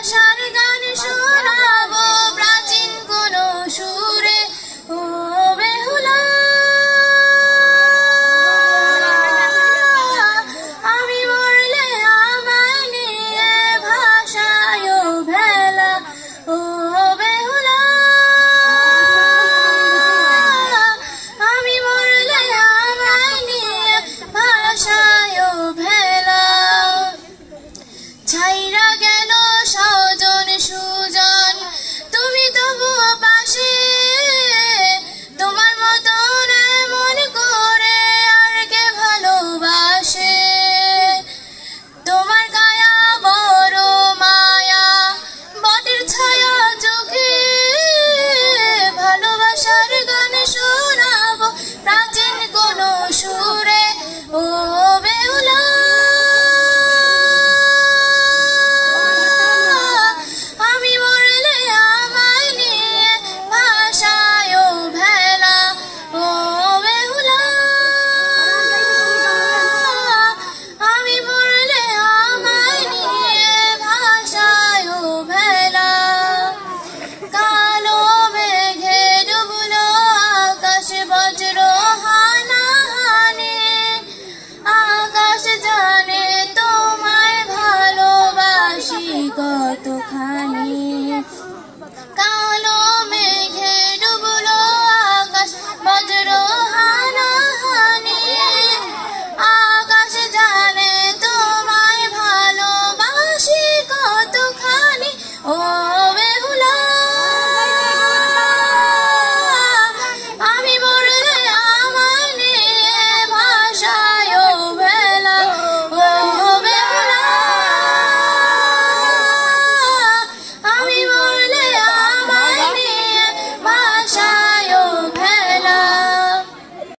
ভালোবাসার গান শোনাবো প্রাচীন কোন সুরে ও বেহুলা আমি মরলে আমায় নিয়ে ভাষায় ভেলা ও বেহুলা আমি মরলে আমায় নিয়ে ভাষায় ভেলা ছাইরা গেল স্বজন সুজন তুমি তবুও পাশে তোমার মতন এমন করে আর কে ভালোবাসে তোমার গায়া বড় মায়া বটের ছায়া চোখে ভালোবাসার গান শোনাবো প্রাচীন কোন সুরে ও বেহুলা আমি মরলে আমায় নিয়ে ভাষায় ভেলা ও বেহুলা আমি মরলে আমায় নিয়ে ভাষায় ভেলা কালো মেঘে ডুবলো আকাশ বজ্র হানাহানি আকাশ জানে তোমায় ভালোবাসি কতখানি